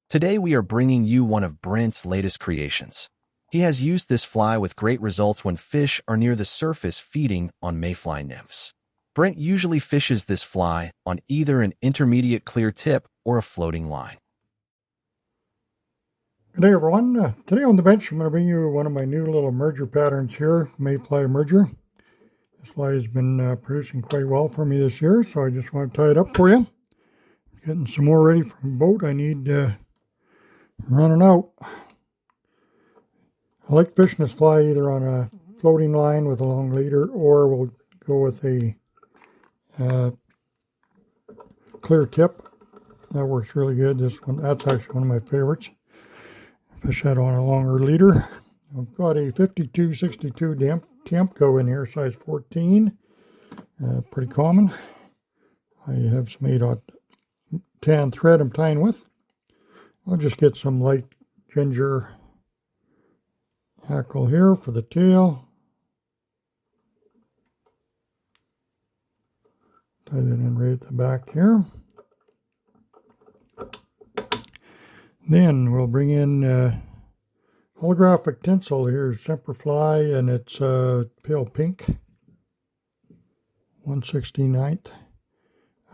Today we are bringing you one of Brent's latest creations. He has used this fly with great results when fish are near the surface feeding on mayfly nymphs. Brent usually fishes this fly on either an intermediate clear tip or a floating line. Good day, everyone. Today on the bench, I'm going to bring you one of my new little emerger patterns here, Mayfly Emerger. This fly has been producing quite well for me this year, so I just want to tie it up for you. Getting some more ready for the boat. I need running out. I like fishing this fly either on a floating line with a long leader, or we'll go with a clear tip. That works really good. This one, that's actually one of my favorites. Fish that on a longer leader. I've got a 5262 Camco in here, size 14. Pretty common. I have some 8/10 tan thread I'm tying with. I'll just get some light ginger hackle here for the tail. Tie that in right at the back here. Then we'll bring in holographic tinsel. Here's Semperfly, and it's pale pink, 1/69.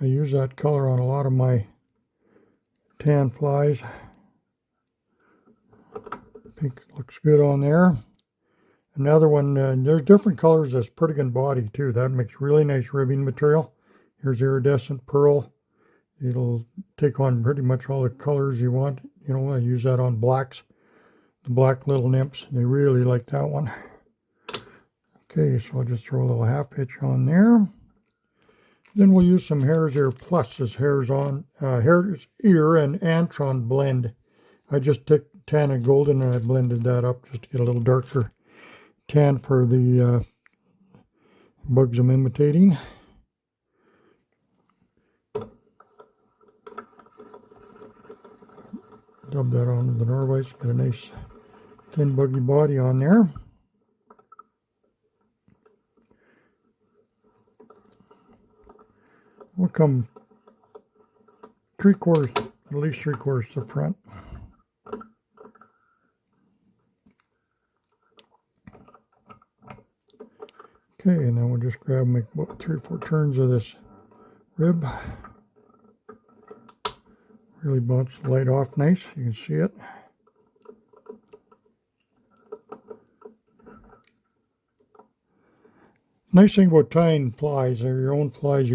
I use that color on a lot of my tan flies. Pink looks good on there. Another one, there's different colors that's pretty good body too. That makes really nice ribbing material. Here's iridescent pearl. It'll take on pretty much all the colors you want. You know, I use that on blacks. The black little nymphs, they really like that one. Okay, so I'll just throw a little half hitch on there. Then we'll use some Hare's Ear Plus as Hare's Ear and Antron blend. I just took tan and golden and I blended that up just to get a little darker tan for the bugs I'm imitating. Dub that onto the Norvise, get a nice thin buggy body on there. We'll come at least 3/4 to the front. Okay, and then we'll just grab and make about 3 or 4 turns of this rib. Really bounce the light off nice, you can see it. Nice thing about tying flies, they're your own flies.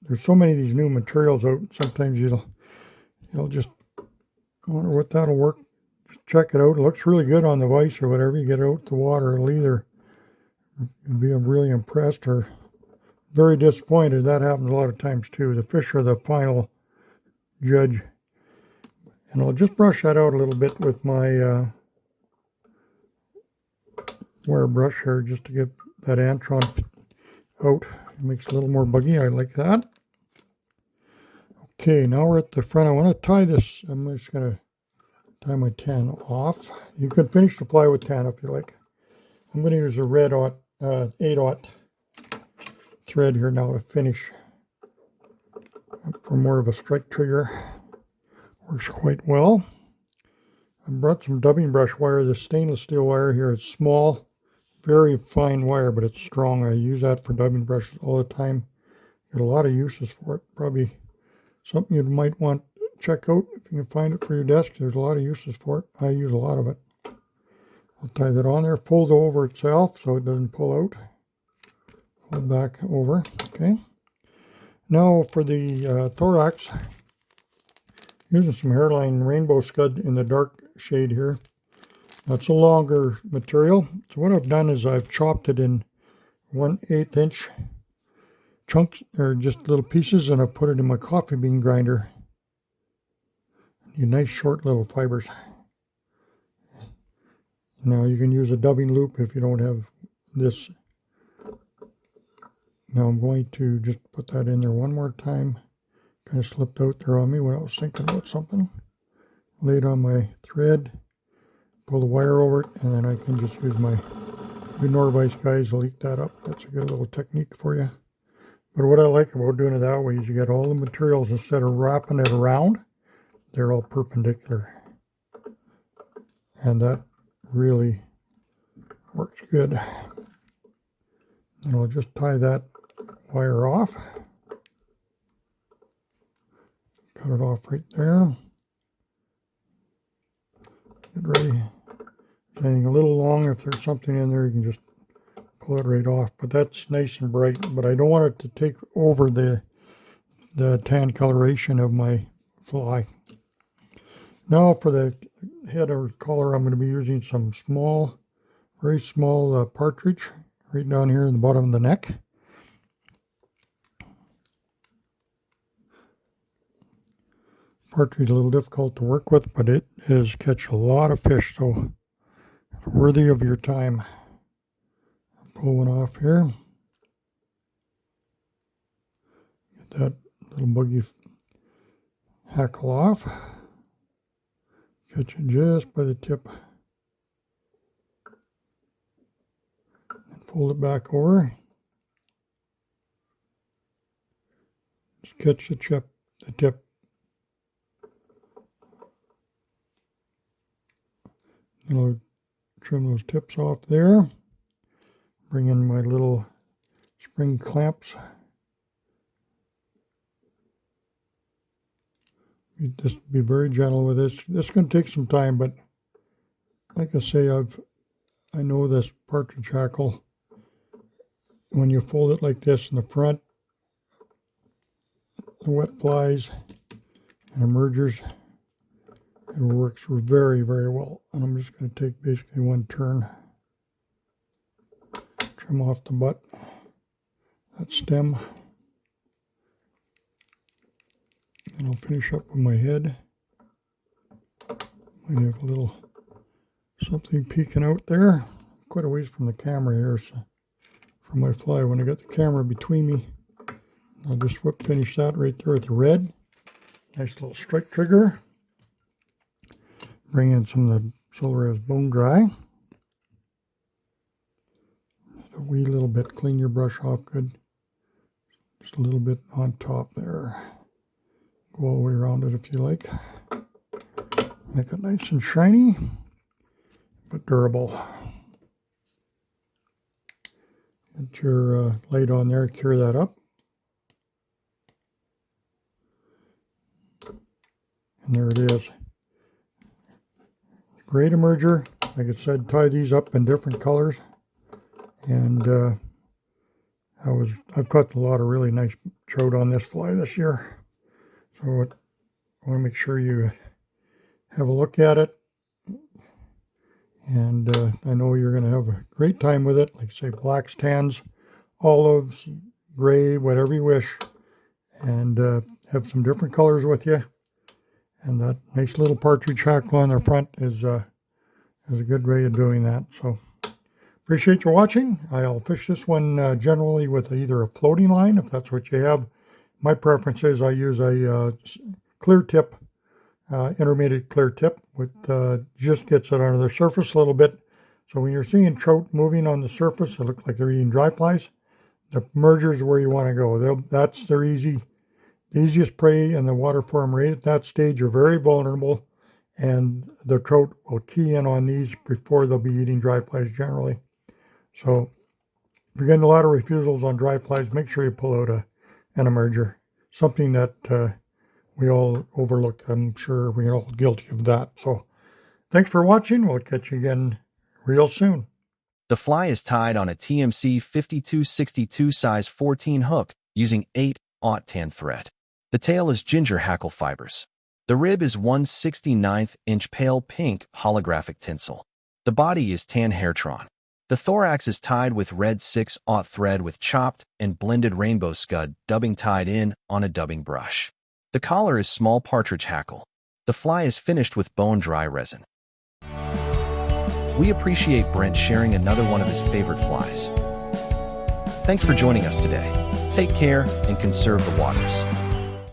There's so many of these new materials out, sometimes you'll just wonder what that'll work. Just check it out. It looks really good on the vise or whatever. You get it out the water, it'll either be really impressed or very disappointed. That happens a lot of times too. The fish are the final judge. And I'll just brush that out a little bit with my wire brush here just to get that antron out. It makes it a little more buggy. I like that. Okay, now we're at the front. I want to tie this. I'm just going to tie my tan off. You can finish the fly with tan if you like. I'm going to use a red 8/0 thread here now to finish for more of a strike trigger. Works quite well. I brought some dubbing brush wire, this stainless steel wire here. It's small, very fine wire, but it's strong. I use that for dubbing brushes all the time. Got a lot of uses for it. Probably something you might want to check out if you can find it for your desk. There's a lot of uses for it. I use a lot of it. I'll tie that on there, fold over itself so it doesn't pull out. Fold back over, okay. Now for the thorax, using some hairline rainbow scud in the dark shade here. That's a longer material. So what I've done is I've chopped it in 1/8 inch chunks, or just little pieces, and I've put it in my coffee bean grinder. You nice short little fibers. Now you can use a dubbing loop if you don't have this. Now I'm going to just put that in there one more time. Kind of slipped out there on me when I was thinking about something. Lay it on my thread, pull the wire over it, and then I can just use my Norvise guys to leak that up. That's a good little technique for you. But what I like about doing it that way is you get all the materials instead of wrapping it around. they're all perpendicular. And that really works good. And I'll just tie that wire off. Cut it off right there. Get ready. Anything a little long, if there's something in there, you can just pull it right off. But that's nice and bright. But I don't want it to take over the tan coloration of my fly. Now for the head or collar, I'm going to be using some small, very small partridge right down here in the bottom of the neck. Partridge a little difficult to work with, but it is catch a lot of fish, so worthy of your time. Pull one off here. Get that little buggy hackle off. Catch it just by the tip. And fold it back over. Just catch the tip. And I'll trim those tips off there. Bring in my little spring clamps. Just be very gentle with this. This is going to take some time, but like I say, I know this partridge hackle. When you fold it like this in the front, the wet flies and emergers, it works very, very well. And I'm just going to take basically one turn. Trim off the butt, that stem. And I'll finish up with my head. Might have a little something peeking out there. Quite a ways from the camera here, so from my fly. When I got the camera between me, I'll just finish that right there with the red. Nice little strike trigger. Bring in some of the Solar Bone Dry. Just a wee little bit. Clean your brush off good. Just a little bit on top there. Go all the way around it if you like. Make it nice and shiny, but durable. Get your light on there, cure that up. And there it is. Great emerger. Like I said, tie these up in different colors. And I've caught a lot of really nice trout on this fly this year. So I want to make sure you have a look at it. And I know you're going to have a great time with it. Like I say, blacks, tans, olives, gray, whatever you wish. And have some different colors with you. And that nice little partridge hackle on the front is a good way of doing that. So appreciate you watching. I'll fish this one generally with either a floating line, if that's what you have. My preference is I use a clear tip, intermediate clear tip, with just gets it under the surface a little bit. So when you're seeing trout moving on the surface, it looks like they're eating dry flies. The emergers are where you want to go. That's their easiest prey in the water for them. Right at that stage, you're very vulnerable, and the trout will key in on these before they'll be eating dry flies generally. So if you're getting a lot of refusals on dry flies, make sure you pull out an emerger, something that we all overlook. I'm sure we're all guilty of that. So thanks for watching. We'll catch you again real soon. The fly is tied on a TMC 5262 size 14 hook using 8/aught tan thread. The tail is ginger hackle fibers. The rib is 1/69 inch pale pink holographic tinsel. The body is tan hairtron. The thorax is tied with red 6/aught thread with chopped and blended rainbow scud dubbing tied in on a dubbing brush. The collar is small partridge hackle. The fly is finished with bone dry resin. We appreciate Brent sharing another one of his favorite flies. Thanks for joining us today. Take care and conserve the waters.